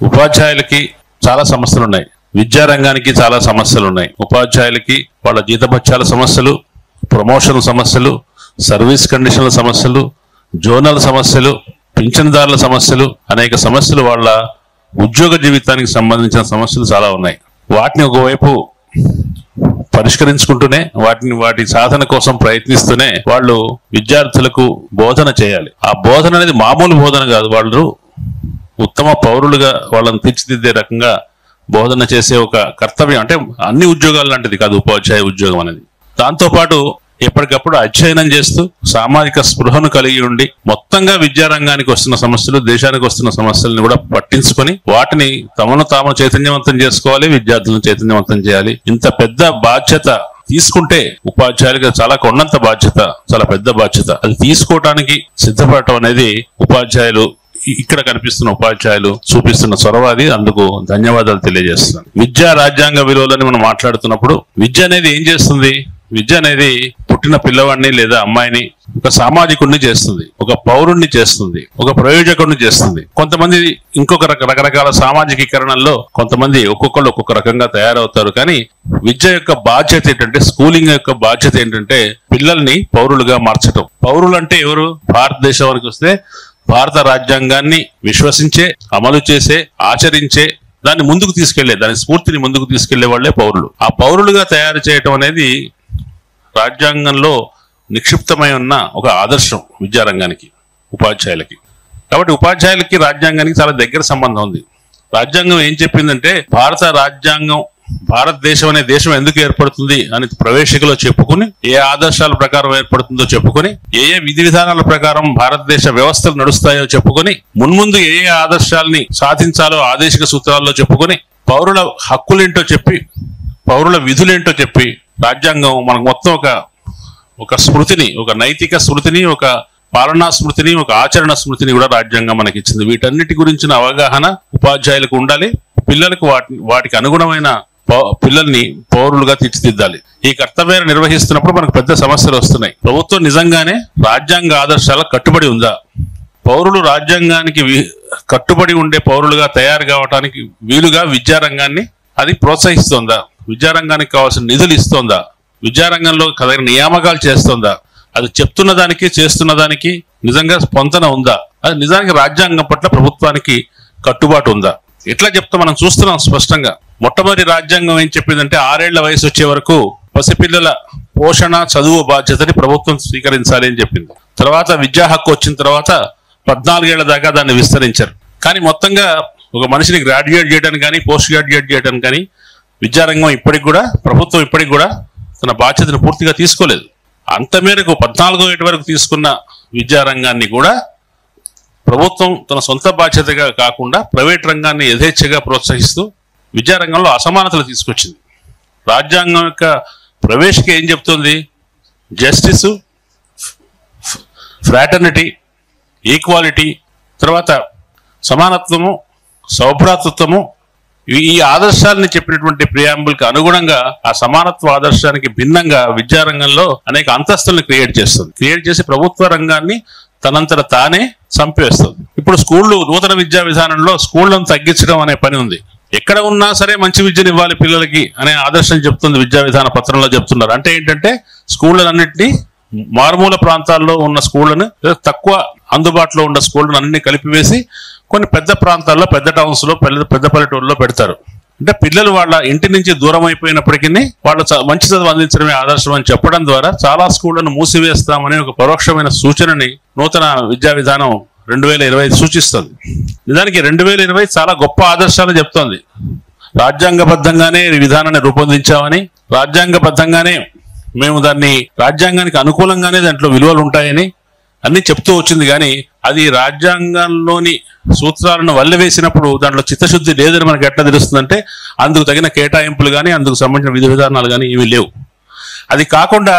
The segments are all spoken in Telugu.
ఉపాధ్యాయులకి చాలా సమస్యలు ఉన్నాయి, విద్యారంగానికి చాలా సమస్యలు ఉన్నాయి. ఉపాధ్యాయులకి వాళ్ళ జీతభత్యాల సమస్యలు, ప్రమోషన్ సమస్యలు, సర్వీస్ కండిషన్ల సమస్యలు, జోనల్ సమస్యలు, పింఛన్దారుల సమస్యలు, అనేక సమస్యలు, వాళ్ళ ఉద్యోగ జీవితానికి సంబంధించిన సమస్యలు చాలా ఉన్నాయి. వాటిని ఒకవైపు పరిష్కరించుకుంటూనే వాటి సాధన కోసం ప్రయత్నిస్తూనే వాళ్ళు విద్యార్థులకు బోధన చేయాలి. ఆ బోధన అనేది మామూలు బోధన కాదు, వాళ్ళు ఉత్తమ పౌరులుగా వాళ్ళని తీర్చిదిద్దే రకంగా బోధన చేసే ఒక కర్తవ్యం. అంటే అన్ని ఉద్యోగాలు లాంటిది కాదు ఉపాధ్యాయ ఉద్యోగం అనేది. దాంతోపాటు ఎప్పటికప్పుడు అధ్యయనం చేస్తూ సామాజిక స్పృహను కలిగి ఉండి మొత్తంగా విద్యారంగానికి వస్తున్న సమస్యలు, దేశానికి వస్తున్న సమస్యలను కూడా పట్టించుకొని వాటిని తమను తాము చైతన్యవంతం చేసుకోవాలి, విద్యార్థులను చైతన్యవంతం చేయాలి. ఇంత పెద్ద బాధ్యత తీసుకుంటే ఉపాధ్యాయులకు చాలా కొండంత బాధ్యత, చాలా పెద్ద బాధ్యత. అది తీసుకోవడానికి సిద్ధపడటం అనేది ఉపాధ్యాయులు, ఇక్కడ కనిపిస్తున్న ఉపాధ్యాయులు చూపిస్తున్న చొరవ. అది అందుకు ధన్యవాదాలు తెలియజేస్తున్నాను. విద్యా రాజ్యాంగ విలువలని మనం మాట్లాడుతున్నప్పుడు విద్య అనేది ఏం చేస్తుంది? విద్య అనేది పుట్టిన పిల్లవాడిని లేదా అమ్మాయిని ఒక సామాజికుడిని చేస్తుంది, ఒక పౌరుణ్ణి చేస్తుంది, ఒక ప్రయోజకుడిని చేస్తుంది. కొంతమంది ఇంకొక రకరకాల సామాజికీకరణల్లో కొంతమంది ఒక్కొక్కళ్ళు ఒక్కొక్క రకంగా తయారవుతారు. కానీ విద్య యొక్క బాధ్యత ఏంటంటే, స్కూలింగ్ యొక్క బాధ్యత ఏంటంటే పిల్లల్ని పౌరులుగా మార్చడం. పౌరులు అంటే ఎవరు? భారతదేశానికి వస్తే భారత రాజ్యాంగాన్ని విశ్వసించే, అమలు చేసే, ఆచరించే, దాన్ని ముందుకు తీసుకెళ్లే, దాని స్ఫూర్తిని ముందుకు తీసుకెళ్లే వాళ్లే పౌరులు. ఆ పౌరులుగా తయారు చేయటం అనేది రాజ్యాంగంలో నిక్షిప్తమై ఉన్న ఒక ఆదర్శం విద్యారంగానికి, ఉపాధ్యాయులకి. కాబట్టి ఉపాధ్యాయులకి రాజ్యాంగానికి చాలా దగ్గర సంబంధం ఉంది. రాజ్యాంగం ఏం చెప్పిందంటే, భారత రాజ్యాంగం భారతదేశం అనే దేశం ఎందుకు ఏర్పడుతుంది అని ప్రవేశికలో చెప్పుకుని, ఏ ఆదర్శాల ప్రకారం ఏర్పడుతుందో చెప్పుకొని, ఏ ఏ విధి విధానాల ప్రకారం భారతదేశ వ్యవస్థలు నడుస్తాయో చెప్పుకొని, మున్ముందు ఏ ఏ ఆదర్శాలని సాధించాలో ఆదేశిక సూత్రాల్లో చెప్పుకొని, పౌరుల హక్కులేంటో చెప్పి, పౌరుల విధులేంటో చెప్పి, రాజ్యాంగం మనకు మొత్తం ఒక స్మృతిని, ఒక నైతిక స్మృతిని, ఒక పాలనా స్మృతిని, ఒక ఆచరణ స్మృతిని కూడా రాజ్యాంగం మనకి ఇచ్చింది. వీటన్నిటి గురించిన అవగాహన ఉపాధ్యాయులకు ఉండాలి. పిల్లలకు వాటికి అనుగుణమైన పిల్లల్ని పౌరులుగా తీర్చిదిద్దాలి. ఈ కర్తవ్యాన్ని నిర్వహిస్తున్నప్పుడు మనకు పెద్ద సమస్యలు వస్తున్నాయి. ప్రభుత్వం నిజంగానే రాజ్యాంగ ఆదర్శాలకు కట్టుబడి ఉందా? పౌరులు రాజ్యాంగానికి కట్టుబడి ఉండే పౌరులుగా తయారు కావడానికి వీలుగా విద్యారంగాన్ని అది ప్రోత్సహిస్తోందా? విద్యారంగానికి కావాల్సిన నిధులు ఇస్తోందా? విద్యారంగంలో తగిన నియామకాలు చేస్తోందా? అది చెప్తున్న దానికి చేస్తున్న దానికి నిజంగా పొంతన ఉందా? అది నిజానికి రాజ్యాంగం పట్ల ప్రభుత్వానికి కట్టుబాటు ఉందా? ఎట్లా చెప్తా మనం చూస్తున్నాం స్పష్టంగా. మొట్టమొదటి రాజ్యాంగం ఏం చెప్పిందంటే, 6 ఏళ్ల వయసు వచ్చే వరకు పసిపిల్లల పోషణ, చదువు బాధ్యతని ప్రభుత్వం స్వీకరించాలి అని చెప్పింది. తర్వాత విద్యా హక్కు వచ్చిన తర్వాత 14 ఏళ్ల దాకా దాన్ని విస్తరించారు. కానీ మొత్తంగా ఒక మనిషిని గ్రాడ్యుయేట్ చేయడానికి కానీ, పోస్ట్ గ్రాడ్యుయేట్ చేయడానికి కానీ విద్యారంగం ప్రభుత్వం ఇప్పటికి కూడా తన బాధ్యతను పూర్తిగా తీసుకోలేదు. అంత మేరకు 14వ ఏట వరకు తీసుకున్న విద్యారంగాన్ని కూడా ప్రభుత్వం తన సొంత బాధ్యతగా కాకుండా ప్రైవేట్ రంగాన్ని యథేచ్ఛగా ప్రోత్సహిస్తూ విద్యారంగంలో అసమానతలు తీసుకొచ్చింది. రాజ్యాంగం యొక్క ప్రవేశిక ఏం చెప్తుంది? జస్టిస్, ఫ్రాటర్నిటీ, ఈక్వాలిటీ, తర్వాత సమానత్వము, సౌభ్రాతృత్వము, ఈ ఆదర్శాలని చెప్పినటువంటి ప్రియాంబుల్కి అనుగుణంగా ఆ సమానత్వ ఆదర్శానికి భిన్నంగా విద్యారంగంలో అనేక అంతస్తులను క్రియేట్ చేసి ప్రభుత్వ రంగాన్ని తనంతట తానే చంపేస్తుంది. ఇప్పుడు నూతన విద్యా విధానంలో స్కూళ్లను తగ్గించడం అనే పని ఉంది. ఎక్కడ ఉన్నా సరే మంచి విద్యను ఇవ్వాలి పిల్లలకి అనే ఆదర్శం చెప్తుంది విద్యా విధాన పత్రంలో చెప్తున్నారు. అంటే ఏంటంటే, స్కూళ్ళన్నింటినీ, మారుమూల ప్రాంతాల్లో ఉన్న స్కూళ్ళను, తక్కువ అందుబాటులో ఉన్న స్కూళ్ళను అన్నింటినీ కలిపివేసి కొన్ని పెద్ద ప్రాంతాల్లో, పెద్ద టౌన్స్ లో, పెద్ద పల్లెటూరులో పెడతారు. అంటే పిల్లలు వాళ్ళ ఇంటి నుంచి దూరం అయిపోయినప్పటికీ వాళ్ళ మంచి చదువు అందించడమే ఆదర్శం అని చెప్పడం ద్వారా చాలా స్కూళ్లను మూసివేస్తామనే ఒక పరోక్షమైన సూచనని నూతన విద్యా విధానం 2025 సూచిస్తుంది. నిజానికి 2020 చాలా గొప్ప ఆదర్శాలు చెప్తోంది. రాజ్యాంగబద్ధంగానే ఈ విధానాన్ని రూపొందించామని, రాజ్యాంగబద్ధంగానే మేము దాన్ని, రాజ్యాంగానికి అనుకూలంగానే దాంట్లో విలువలు ఉంటాయని అన్ని చెప్తూ వచ్చింది. కానీ అది రాజ్యాంగంలోని సూత్రాలను వల్లవేసినప్పుడు దాంట్లో చిత్తశుద్ధి లేదని మనకి ఎట్లా తెలుస్తుందంటే, అందుకు తగిన కేటాయింపులు కానీ, అందుకు సంబంధించిన విధి విధానాలు కానీ ఇవి లేవు. అది కాకుండా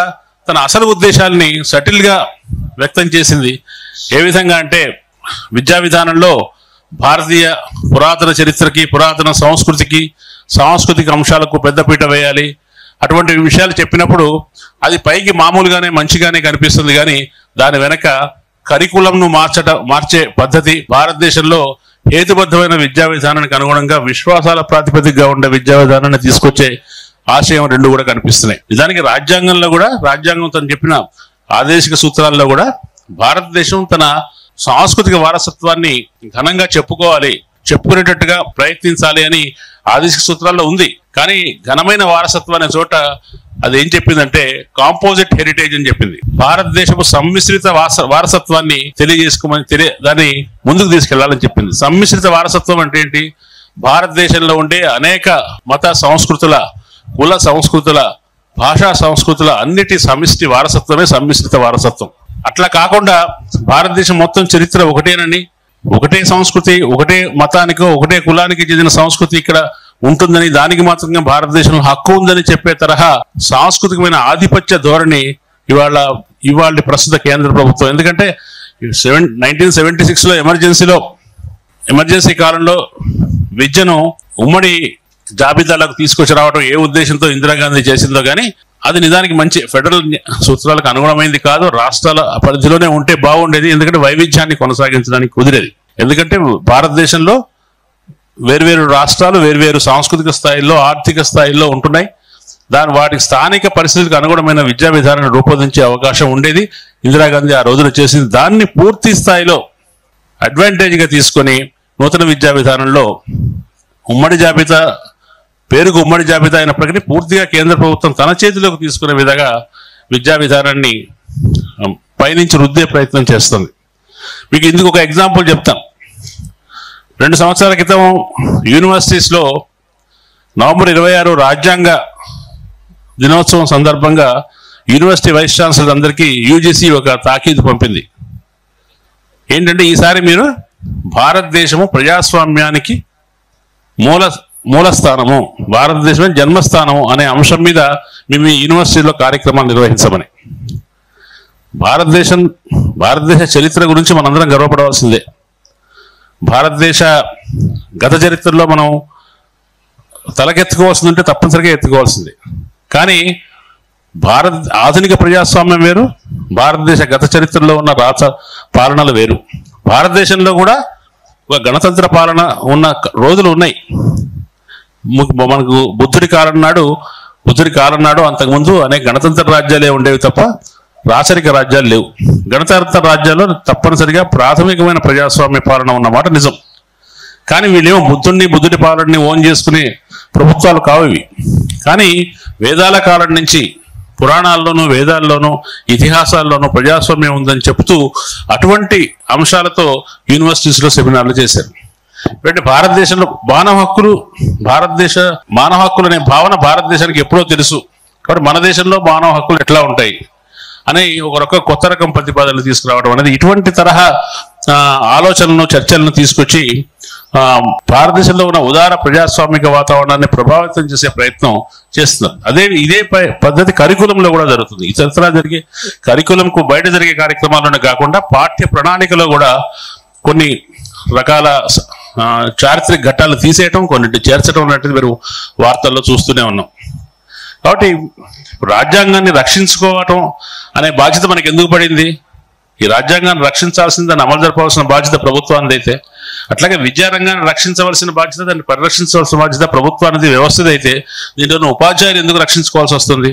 తన అసలు ఉద్దేశాలని సటిల్గా వ్యక్తం చేసింది. ఏ విధంగా అంటే, విద్యా విధానంలో భారతీయ పురాతన చరిత్రకి, పురాతన సంస్కృతికి, సాంస్కృతిక అంశాలకు పెద్దపీట వేయాలి. అటువంటి విషయాలు చెప్పినప్పుడు అది పైకి మామూలుగానే మంచిగానే కనిపిస్తుంది. కానీ దాని వెనక కరికులంను మార్చే పద్ధతి, భారతదేశంలో హేతుబద్ధమైన విద్యా విధానానికి అనుగుణంగా విశ్వాసాల ప్రాతిపదికగా ఉండే విద్యా విధానాన్ని తీసుకొచ్చే ఆశయం రెండు కూడా కనిపిస్తున్నాయి. నిజానికి రాజ్యాంగంలో కూడా, రాజ్యాంగం తను చెప్పిన ఆదేశిక సూత్రాల్లో కూడా భారతదేశం తన సాంస్కృతిక వారసత్వాన్ని ఘనంగా చెప్పుకునేటట్టుగా ప్రయత్నించాలి అని ఆదేశిక సూత్రాల్లో ఉంది. కానీ ఘనమైన వారసత్వం అనే చోట అది ఏం చెప్పిందంటే కాంపోజిట్ హెరిటేజ్ అని చెప్పింది. భారతదేశపు సమ్మిశ్రిత వారసత్వాన్ని తెలియజేసుకోమని దాన్ని ముందుకు తీసుకెళ్లాలని చెప్పింది. సమ్మిశ్రిత వారసత్వం అంటే ఏంటి? భారతదేశంలో ఉండే అనేక మత సంస్కృతుల, కుల సంస్కృతుల, భాషా సంస్కృతుల అన్నిటి సమిష్టి వారసత్వమే సమ్మిశ్రిత వారసత్వం. అట్లా కాకుండా భారతదేశం మొత్తం చరిత్ర ఒకటేనని, ఒకటే సంస్కృతి, ఒకటే మతానికో ఒకటే కులానికి చెందిన సంస్కృతి ఇక్కడ ఉంటుందని, దానికి మాత్రమే భారతదేశంలో హక్కు ఉందని చెప్పే తరహా సాంస్కృతికమైన ఆధిపత్య ధోరణి ఇవాళ ప్రస్తుత కేంద్ర ప్రభుత్వం. ఎందుకంటే 1976లో ఎమర్జెన్సీ కాలంలో విద్యను ఉమ్మడి జాబితాలకు తీసుకొచ్చి రావడం ఏ ఉద్దేశంతో ఇందిరాగాంధీ చేసిందో కానీ అది నిజానికి మంచి ఫెడరల్ సూత్రాలకు అనుగుణమైంది కాదు. రాష్ట్రాల పరిధిలోనే ఉంటే బాగుండేది. ఎందుకంటే వైవిధ్యాన్ని కొనసాగించడానికి కుదిరేది. ఎందుకంటే భారతదేశంలో వేర్వేరు రాష్ట్రాలు వేర్వేరు సాంస్కృతిక స్థాయిల్లో, ఆర్థిక స్థాయిల్లో ఉంటున్నాయి. వాటికి స్థానిక పరిస్థితులకు అనుగుణమైన విద్యా విధానాన్ని రూపొందించే అవకాశం ఉండేది. ఇందిరాగాంధీ ఆ రోజున చేసింది. దాన్ని పూర్తి స్థాయిలో అడ్వాంటేజ్గా తీసుకొని నూతన విద్యా విధానంలో ఉమ్మడి జాబితా, పేరుకు ఉమ్మడి జాబితా అయినప్పటికీ పూర్తిగా కేంద్ర ప్రభుత్వం తన చేతిలోకి తీసుకునే విధంగా విద్యా విధానాన్ని పైనుంచి రుద్దే ప్రయత్నం చేస్తుంది. మీకు ఇందుకు ఒక ఎగ్జాంపుల్ చెప్తాను. 2 సంవత్సరాల క్రితం యూనివర్సిటీస్లో నవంబర్ 26 రాజ్యాంగ దినోత్సవం సందర్భంగా యూనివర్సిటీ వైస్ ఛాన్సలర్ అందరికీ యూజీసీ ఒక తాకీదు పంపింది. ఏంటంటే ఈసారి మీరు భారతదేశము ప్రజాస్వామ్యానికి మూలస్థానము, భారతదేశమే జన్మస్థానము అనే అంశం మీద మేము ఈ యూనివర్సిటీలో కార్యక్రమాలు నిర్వహించమని. భారతదేశ చరిత్ర గురించి మనందరం గర్వపడవలసిందే. భారతదేశ గత చరిత్రలో మనం తలకెత్తుకోవాల్సిందంటే తప్పనిసరిగా ఎత్తుకోవాల్సిందే. కానీ ఆధునిక ప్రజాస్వామ్యం వేరు, భారతదేశ గత చరిత్రలో ఉన్న పాలనలు వేరు. భారతదేశంలో కూడా ఒక గణతంత్ర పాలన ఉన్న రోజులు ఉన్నాయి. మనకు బుద్ధుడి కాలం నాడు అంతకుముందు అనేక గణతంత్ర రాజ్యాలే ఉండేవి తప్ప రాచరిక రాజ్యాలు లేవు. గణతంత్ర రాజ్యాల్లో తప్పనిసరిగా ప్రాథమికమైన ప్రజాస్వామ్య పాలన ఉన్నమాట నిజం. కానీ వీళ్ళేమో బుద్ధుడి పాలనని ఓన్ చేసుకునే ప్రభుత్వాలు కావు ఇవి. కానీ వేదాల కాలం నుంచి పురాణాల్లోనూ, వేదాల్లోనూ, ఇతిహాసాల్లోనూ ప్రజాస్వామ్యం ఉందని చెప్తూ అటువంటి అంశాలతో యూనివర్సిటీస్లో సెమినార్లు చేశారు. అంటే భారతదేశంలో మానవ హక్కులు అనే భావన భారతదేశానికి ఎప్పుడో తెలుసు. కాబట్టి మన దేశంలో మానవ హక్కులు ఎట్లా ఉంటాయి అని ఒక కొత్త రకం ప్రతిపాదనలు తీసుకురావడం అనేది ఇటువంటి తరహా ఆలోచనలను, చర్చలను తీసుకొచ్చి భారతదేశంలో ఉన్న ఉదార ప్రజాస్వామిక వాతావరణాన్ని ప్రభావితం చేసే ప్రయత్నం చేస్తున్నారు. ఇదే పద్ధతి కరికులంలో కూడా జరుగుతుంది. ఇతరత్రా జరిగే కరికులంకు బయట జరిగే కార్యక్రమాల్లోనే కాకుండా పాఠ్య ప్రణాళికలో కూడా కొన్ని రకాల చారిత్రక ఘట్టాలు తీసేయటం, కొన్నింటి చేర్చడం లాంటిది మీరు వార్తల్లో చూస్తూనే ఉన్నాం. కాబట్టి రాజ్యాంగాన్ని రక్షించుకోవటం అనే బాధ్యత మనకి ఎందుకు పడింది? ఈ రాజ్యాంగాన్ని రక్షించాల్సింది, దాన్ని అమలు జరపవలసిన బాధ్యత ప్రభుత్వానికి అయితే, అట్లాగే విద్యారంగాన్ని రక్షించవలసిన బాధ్యత, దాన్ని పరిరక్షించవలసిన బాధ్యత ప్రభుత్వానికి, వ్యవస్థది అయితే దీంట్లో ఉపాధ్యాయులు ఎందుకు రక్షించుకోవాల్సి వస్తుంది?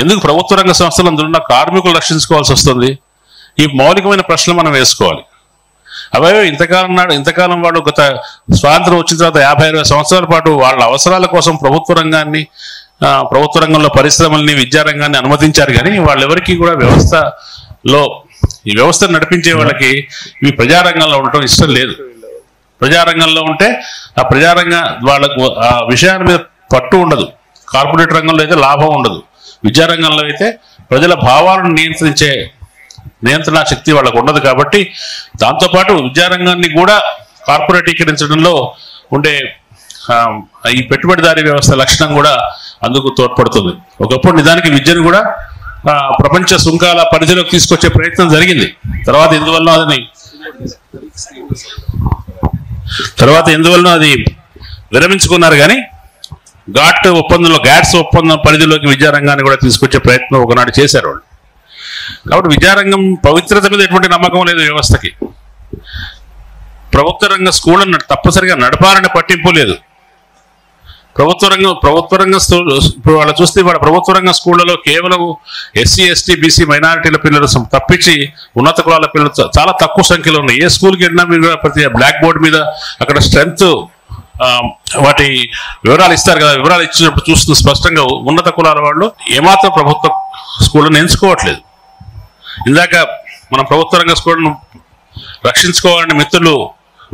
ఎందుకు ప్రభుత్వ రంగ సంస్థలు అందులో ఉన్న కార్మికులు రక్షించుకోవాల్సి వస్తుంది? ఈ మౌలికమైన ప్రశ్నలు మనం వేసుకోవాలి. అవే ఇంతకాలం వాళ్ళు గత స్వాతంత్రం వచ్చిన తర్వాత 50-60 సంవత్సరాల పాటు వాళ్ళ అవసరాల కోసం ప్రభుత్వ రంగంలో పరిశ్రమల్ని, విద్యారంగాన్ని అనుమతించారు. కానీ వాళ్ళెవరికి కూడా ఈ వ్యవస్థను నడిపించే వాళ్ళకి ఇవి ప్రజారంగంలో ఉండటం ఇష్టం లేదు. ప్రజారంగంలో ఉంటే ఆ వాళ్ళకు ఆ విషయాల మీద పట్టు ఉండదు. కార్పొరేట్ రంగంలో అయితే లాభం ఉండదు. విద్యారంగంలో అయితే ప్రజల భావాలను నియంత్రణ శక్తి వాళ్ళకు ఉండదు. కాబట్టి దాంతోపాటు విద్యారంగాన్ని కూడా కార్పొరేటీకరించడంలో ఉండే ఈ పెట్టుబడిదారీ వ్యవస్థ లక్షణం కూడా అందుకు తోడ్పడుతుంది. ఒకప్పుడు నిజానికి విద్యను కూడా ప్రపంచ సుంకాల పరిధిలోకి తీసుకొచ్చే ప్రయత్నం జరిగింది. తర్వాత ఎందువల్ల అది విరమించుకున్నారు. కానీ గ్యాట్స్ ఒప్పందం పరిధిలోకి విద్యారంగాన్ని కూడా తీసుకొచ్చే ప్రయత్నం ఒకనాడు చేశారు వాళ్ళు. కాబట్టి విద్యారంగం పవిత్రత మీద ఎటువంటి నమ్మకం లేదు వ్యవస్థకి. ప్రభుత్వ రంగ స్కూళ్ళను తప్పనిసరిగా నడపాలని పట్టింపు లేదు. ప్రభుత్వ రంగ ఇప్పుడు వాళ్ళు చూస్తే వాళ్ళ ప్రభుత్వ రంగ స్కూళ్లలో కేవలం ఎస్సీ ఎస్టీ బీసీ మైనారిటీల పిల్లలు తప్పించి ఉన్నత కులాల పిల్లలు చాలా తక్కువ సంఖ్యలో ఉన్నాయి. ఏ స్కూల్కి వెళ్ళినా మీరు ప్రతి బ్లాక్ బోర్డ్ మీద అక్కడ స్ట్రెంత్ వాటి వివరాలు ఇస్తారు కదా, వివరాలు ఇచ్చినప్పుడు చూస్తున్న స్పష్టంగా ఉన్నత కులాల వాళ్ళు ఏమాత్రం ప్రభుత్వ స్కూళ్ళను ఎంచుకోవట్లేదు. ఇందాక మనం ప్రభుత్వ రంగ స్కూళ్ళను రక్షించుకోవాలని మిత్రులు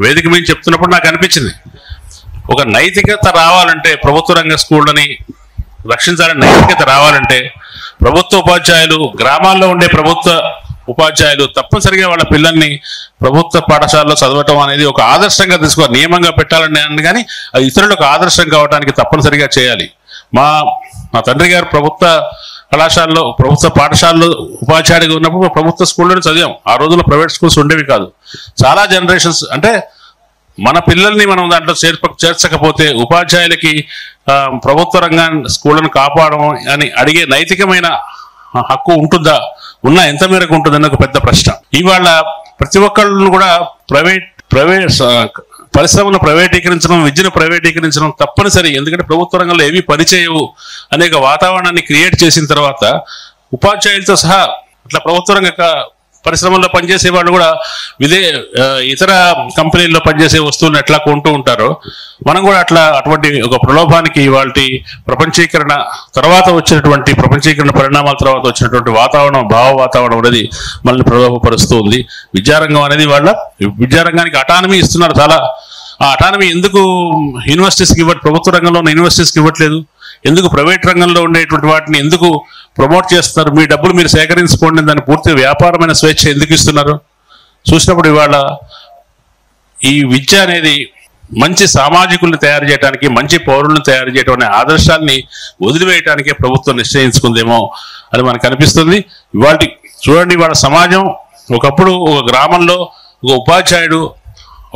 వేదిక మీద చెప్తున్నప్పుడు నాకు అనిపించింది, ఒక నైతికత రావాలంటే ప్రభుత్వ రంగ స్కూళ్ళని రక్షించాలని నైతికత రావాలంటే ప్రభుత్వ ఉపాధ్యాయులు, గ్రామాల్లో ఉండే ప్రభుత్వ ఉపాధ్యాయులు తప్పనిసరిగా వాళ్ళ పిల్లల్ని ప్రభుత్వ పాఠశాలలో చదవటం అనేది ఒక ఆదర్శంగా తీసుకోవాలి. నియమంగా పెట్టాలని కానీ అది ఇతరులకు ఆదర్శం కావడానికి తప్పనిసరిగా చేయాలి. మా తండ్రి గారు ప్రభుత్వ కళాశాలలో ప్రభుత్వ పాఠశాలలో ఉపాధ్యాయుడిగా ఉన్నప్పుడు ప్రభుత్వ స్కూల్లోనే చదివాం. ఆ రోజుల్లో ప్రైవేట్ స్కూల్స్ ఉండేవి కాదు. చాలా జనరేషన్స్ అంటే మన పిల్లల్ని మనం దాంట్లో చేర్చకపోతే ఉపాధ్యాయులకి ప్రభుత్వ రంగాన్ని స్కూళ్ళను కాపాడడం అని అడిగే నైతికమైన హక్కు ఉంటుందా, ఎంత మేరకు ఉంటుందని ఒక పెద్ద ప్రశ్న. ఇవాళ ప్రతి ఒక్కళ్ళను కూడా ప్రైవేట్ పరిశ్రమను ప్రైవేటీకరించడం, విద్యను ప్రైవేటీకరించడం తప్పనిసరి. ఎందుకంటే ప్రభుత్వ రంగంలో ఏవి పనిచేయవు అనేక వాతావరణాన్ని క్రియేట్ చేసిన తర్వాత ఉపాధ్యాయులతో సహా ఇట్లా ప్రభుత్వ రంగ పరిశ్రమల్లో పనిచేసే వాళ్ళు కూడా ఇతర కంపెనీల్లో పనిచేసే వస్తువులను ఎట్లా కొంటూ ఉంటారో మనం కూడా అటువంటి ఒక ప్రలోభానికి వాళ్ళ ప్రపంచీకరణ పరిణామాల తర్వాత వచ్చినటువంటి భావ వాతావరణం అనేది మనల్ని ప్రలోభపరుస్తూ ఉంది. విద్యారంగం అనేది విద్యారంగానికి అటానమీ ఇస్తున్నారు. చాలా ఆ అటానమీ ఎందుకు యూనివర్సిటీస్కి ప్రభుత్వ రంగంలో ఉన్న యూనివర్సిటీస్కి ఇవ్వట్లేదు? ఎందుకు ప్రైవేట్ రంగంలో ఉండేటువంటి వాటిని ఎందుకు ప్రమోట్ చేస్తున్నారు? మీ డబ్బులు మీరు సేకరించుకోండి, దాన్ని పూర్తిగా వ్యాపారమైన స్వేచ్ఛ ఎందుకు ఇస్తున్నారు? చూసినప్పుడు ఇవాళ ఈ విద్య అనేది మంచి సామాజికుల్ని తయారు చేయడానికి, మంచి పౌరులను తయారు చేయడం అనే ఆదర్శాన్ని వదిలివేయడానికే ప్రభుత్వం నిశ్చయించుకుందేమో అని మనకు అనిపిస్తుంది. చూడండి, ఇవాళ సమాజం ఒకప్పుడు ఒక గ్రామంలో ఒక ఉపాధ్యాయుడు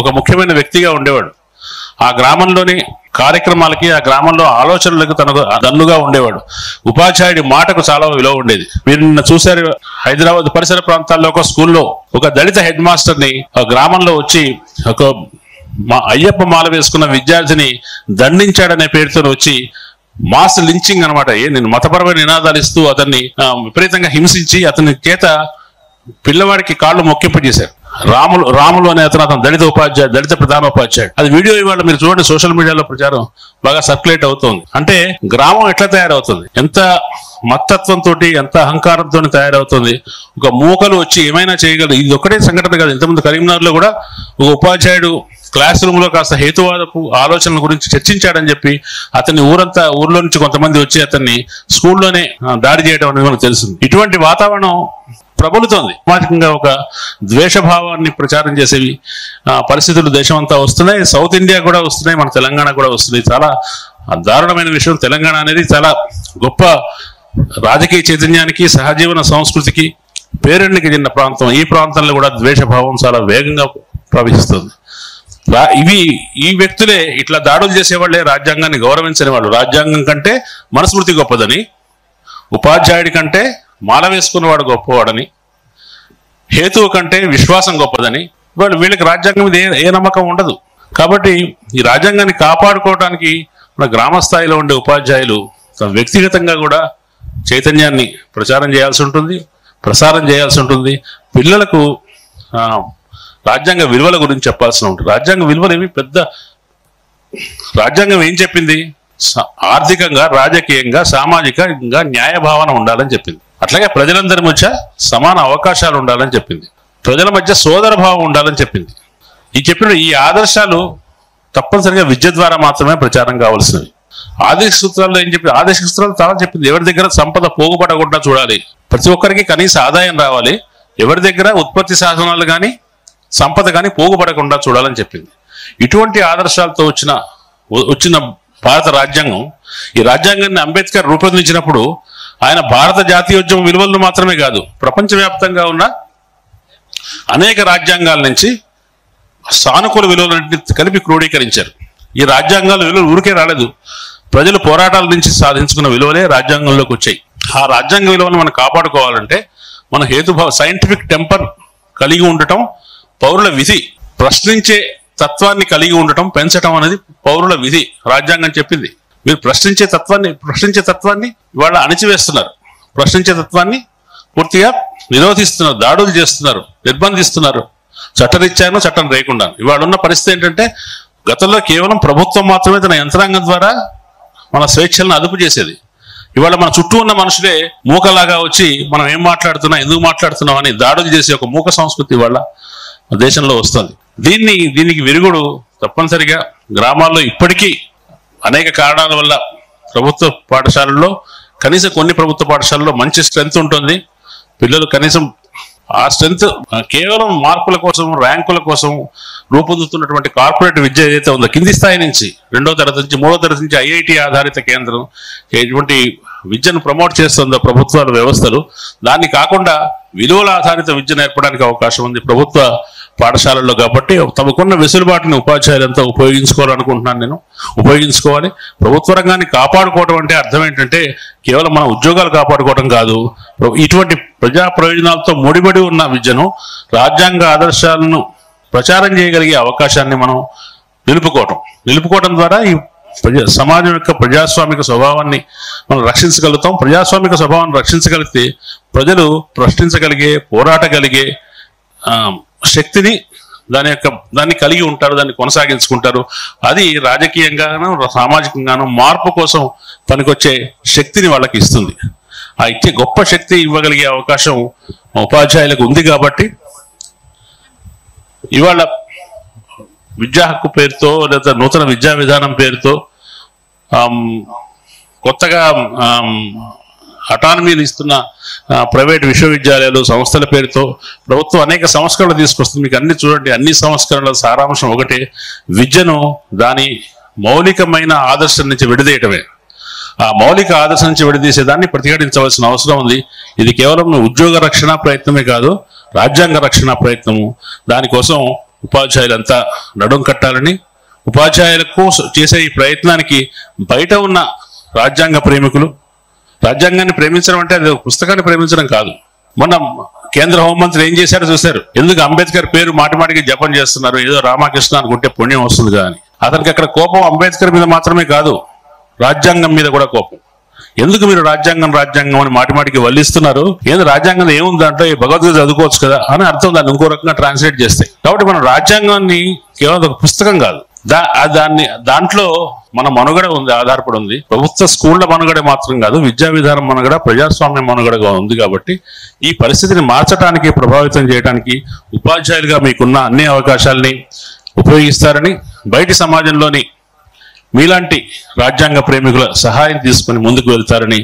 ఒక ముఖ్యమైన వ్యక్తిగా ఉండేవాడు. ఆ గ్రామంలోని కార్యక్రమాలకి, ఆ గ్రామంలో ఆలోచనలకు తనకు దన్నుగా ఉండేవాడు. ఉపాధ్యాయుడి మాటకు చాలా విలువ ఉండేది. మీరు నిన్న చూశారు, హైదరాబాద్ పరిసర ప్రాంతాల్లో ఒక స్కూల్లో ఒక దళిత హెడ్ మాస్టర్ని ఆ గ్రామంలో వచ్చి అయ్యప్ప మాల వేసుకున్న విద్యార్థిని దండించాడనే పేరుతో వచ్చి మాస్ లించింగ్ అనమాట, నేను మతపరమైన నినాదాలు ఇస్తూ అతన్ని విపరీతంగా హింసించి అతని చేత పిల్లవాడికి కాళ్ళు మొక్కింపజేశారు. రాములు అనే అతను దళిత ప్రధానోపాధ్యాయుడు. అది వీడియో ఇవాళ మీరు చూడండి, సోషల్ మీడియాలో ప్రచారం బాగా సర్క్యులేట్ అవుతుంది. అంటే గ్రామం ఎట్లా తయారవుతుంది, ఎంత మత్తత్వంతో, ఎంత అహంకారంతో తయారవుతుంది. ఒక మూకలు వచ్చి ఏమైనా చేయగలరు. ఇది ఒక్కటే సంఘటన కాదు. ఇంతకుముందు కరీంనగర్లో కూడా ఒక ఉపాధ్యాయుడు క్లాస్ రూమ్ లో కాస్త హేతువాదపు ఆలోచనల గురించి చర్చించాడని చెప్పి అతన్ని ఊర్లో నుంచి కొంతమంది వచ్చి అతన్ని స్కూల్లోనే దాడి చేయడం అనేది మనకు తెలుస్తుంది. ఇటువంటి వాతావరణం ప్రబలుతోంది. సామాజికంగా ఒక ద్వేషభావాన్ని ప్రచారం చేసేవి పరిస్థితులు దేశం అంతా వస్తున్నాయి. సౌత్ ఇండియా కూడా వస్తున్నాయి, మన తెలంగాణ కూడా వస్తున్నాయి. చాలా దారుణమైన విషయం. తెలంగాణ అనేది చాలా గొప్ప రాజకీయ చైతన్యానికి, సహజీవన సంస్కృతికి పేరెంట్కి చెందిన ప్రాంతం. ఈ ప్రాంతంలో కూడా ద్వేషభావం చాలా వేగంగా ప్రవహిస్తుంది. ఈ వ్యక్తులే ఇట్లా దాడులు చేసేవాళ్లే రాజ్యాంగాన్ని గౌరవించని వాళ్ళు. రాజ్యాంగం కంటే మనుస్మృతి గొప్పదని, ఉపాధ్యాయుడి కంటే మాల వేసుకున్నవాడు గొప్పవాడని, హేతువు కంటే విశ్వాసం గొప్పదని, వీళ్ళకి రాజ్యాంగం మీద ఏ నమ్మకం ఉండదు. కాబట్టి ఈ రాజ్యాంగాన్ని కాపాడుకోవడానికి మన గ్రామ స్థాయిలో ఉండే ఉపాధ్యాయులు వ్యక్తిగతంగా కూడా చైతన్యాన్ని ప్రసారం చేయాల్సి ఉంటుంది. పిల్లలకు రాజ్యాంగ విలువల గురించి చెప్పాల్సి ఉంటుంది. రాజ్యాంగ విలువలు ఏమి పెద్ద రాజ్యాంగం ఏం చెప్పింది? ఆర్థికంగా, రాజకీయంగా, సామాజికంగా న్యాయ భావన ఉండాలని చెప్పింది. అట్లాగే ప్రజలందరి మధ్య సమాన అవకాశాలు ఉండాలని చెప్పింది. ప్రజల మధ్య సోదర భావం ఉండాలని చెప్పింది. ఈ ఆదర్శాలు తప్పనిసరిగా విద్య ద్వారా మాత్రమే ప్రచారం కావాల్సినవి. ఆదేశ సూత్రాల్లో ఏం చెప్పింది? ఆదేశ సూత్రాలు చాలా చెప్పింది. ఎవరి దగ్గర సంపద పోగుపడకుండా చూడాలి, ప్రతి ఒక్కరికి కనీస ఆదాయం రావాలి, ఎవరి దగ్గర ఉత్పత్తి సాధనాలు కానీ సంపద కానీ పోగుపడకుండా చూడాలని చెప్పింది. ఇటువంటి ఆదర్శాలతో వచ్చిన భారత రాజ్యాంగం, ఈ రాజ్యాంగాన్ని అంబేద్కర్ రూపొందించినప్పుడు ఆయన భారత జాతీయోద్యమ విలువలను మాత్రమే కాదు, ప్రపంచవ్యాప్తంగా ఉన్న అనేక రాజ్యాంగాల నుంచి సానుకూల విలువలన్నింటినీ కలిపి క్రోడీకరించారు. ఈ రాజ్యాంగాల విలువలు ఊరికే రాలేదు, ప్రజలు పోరాటాల నుంచి సాధించుకున్న విలువలే రాజ్యాంగంలోకి వచ్చాయి. ఆ రాజ్యాంగ విలువను మనం కాపాడుకోవాలంటే మన సైంటిఫిక్ టెంపర్ కలిగి ఉండటం, పౌరుల విధి ప్రశ్నించే తత్వాన్ని కలిగి ఉండటం, పెంచటం అనేది పౌరుల విధి. రాజ్యాంగం చెప్పింది. మీరు ప్రశ్నించే తత్వాన్ని ఇవాళ అణిచివేస్తున్నారు. ప్రశ్నించే తత్వాన్ని పూర్తిగా నిరోధిస్తున్నారు, దాడులు చేస్తున్నారు, నిర్బంధిస్తున్నారు, చట్టరీత్యాను చట్టం లేకుండా. ఇవాళ ఉన్న పరిస్థితి ఏంటంటే, గతంలో కేవలం ప్రభుత్వం మాత్రమే తన యంత్రాంగం ద్వారా మన స్వేచ్ఛలను అదుపు చేసేది. ఇవాళ మన చుట్టూ ఉన్న మనుషులే మూకలాగా వచ్చి మనం ఏం మాట్లాడుతున్నాం, ఎందుకు మాట్లాడుతున్నాం అని దాడులు చేసే ఒక మూక సంస్కృతి ఇవాళ దేశంలో వస్తుంది. దీనికి విరుగుడు తప్పనిసరిగా గ్రామాల్లో ఇప్పటికీ అనేక కారణాల వల్ల ప్రభుత్వ పాఠశాలల్లో, కనీసం కొన్ని ప్రభుత్వ పాఠశాలల్లో మంచి స్ట్రెంత్ ఉంటుంది. పిల్లలు కనీసం ఆ స్ట్రెంత్ కేవలం మార్కుల కోసం, ర్యాంకుల కోసం రూపొందుతున్నటువంటి కార్పొరేట్ విద్య ఏదైతే ఉందో, కింది స్థాయి నుంచి 2వ తరగతి నుంచి 3వ తరగతి నుంచి ఐఐటి ఆధారిత కేంద్రం ఎటువంటి విద్యను ప్రమోట్ చేస్తుందో ప్రభుత్వాల వ్యవస్థలు, దాన్ని కాకుండా విలువల ఆధారిత విద్య నేర్పడానికి అవకాశం ఉంది ప్రభుత్వ పాఠశాలల్లో. కాబట్టి తమకున్న వెసులుబాటుని ఉపాధ్యాయులంతా ఉపయోగించుకోవాలనుకుంటున్నాను నేను. ఉపయోగించుకోవాలి. ప్రభుత్వ రంగాన్ని కాపాడుకోవడం అంటే అర్థం ఏంటంటే కేవలం మన ఉద్యోగాలు కాపాడుకోవడం కాదు, ఇటువంటి ప్రజా ప్రయోజనాలతో ముడిపడి ఉన్న విద్యను, రాజ్యాంగ ఆదర్శాలను ప్రచారం చేయగలిగే అవకాశాన్ని మనం నిలుపుకోవడం ద్వారా ఈ సమాజం యొక్క ప్రజాస్వామిక స్వభావాన్ని మనం రక్షించగలుగుతాం. ప్రజాస్వామిక స్వభావాన్ని రక్షించగలిగితే ప్రజలు ప్రశ్నించగలిగే, పోరాటగలిగే శక్తిని దాన్ని కలిగి ఉంటారు, దాన్ని కొనసాగించుకుంటారు. అది రాజకీయంగాను సామాజికంగాను మార్పు కోసం పనికొచ్చే శక్తిని వాళ్ళకి ఇస్తుంది. ఆ ఇచ్చే గొప్ప శక్తి ఇవ్వగలిగే అవకాశం ఉపాధ్యాయులకు ఉంది. కాబట్టి ఇవాళ విద్యా హక్కు పేరుతో లేదా నూతన విద్యా విధానం పేరుతో కొత్తగా అటానమీని ఇస్తున్న ప్రైవేట్ విశ్వవిద్యాలయాలు, సంస్థల పేరుతో ప్రభుత్వం అనేక సంస్కరణలు తీసుకొస్తుంది. మీకు అన్ని చూడండి, అన్ని సంస్కరణల సారాంశం ఒకటే, విద్యను దాని మౌలికమైన ఆదర్శం నుంచి విడదీయటమే. ఆ మౌలిక ఆదర్శం నుంచి విడదీసేదాన్ని ప్రతిఘటించవలసిన అవసరం ఉంది. ఇది కేవలం ఉద్యోగ రక్షణ ప్రయత్నమే కాదు, రాజ్యాంగ రక్షణ ప్రయత్నము. దానికోసం ఉపాధ్యాయులంతా నడుం కట్టాలని, ఉపాధ్యాయులకు చేసే ఈ ప్రయత్నానికి బయట ఉన్న రాజ్యాంగ ప్రేమికులు, రాజ్యాంగాన్ని ప్రేమించడం అంటే అది పుస్తకాన్ని ప్రేమించడం కాదు. మొన్న కేంద్ర హోంమంత్రి ఏం చేశారో చూశారు. ఎందుకు అంబేద్కర్ పేరు మాటిమాటికి జపం చేస్తున్నారు, ఏదో రామకృష్ణ అనుకుంటే పుణ్యం వస్తుంది కానీ. అతనికి అక్కడ కోపం అంబేద్కర్ మీద మాత్రమే కాదు, రాజ్యాంగం మీద కూడా కోపం. ఎందుకు మీరు రాజ్యాంగం అని మాటిమాటికి వల్లిస్తున్నారు? ఏదో రాజ్యాంగం ఏముంది దాంట్లో, భగవద్గీత చదువుకోవచ్చు కదా అని అర్థం దాన్ని ఇంకో రకంగా ట్రాన్స్లేట్ చేస్తాయి. కాబట్టి మనం రాజ్యాంగాన్ని కేవలం ఒక పుస్తకం కాదు, దాంట్లో మన మనుగడ ఉంది, ఆధారపడి ఉంది. ప్రభుత్వ స్కూళ్ల మనుగడ మాత్రం కాదు, విద్యా విధానం మనుగడ, ప్రజాస్వామ్య మనుగడగా ఉంది. కాబట్టి ఈ పరిస్థితిని మార్చడానికి, ప్రభావితం చేయడానికి ఉపాధ్యాయులుగా మీకున్న అన్ని అవకాశాలని ఉపయోగిస్తారని, బయటి సమాజంలోని మీలాంటి రాజ్యాంగ ప్రేమికుల సహాయం తీసుకుని ముందుకు వెళ్తారని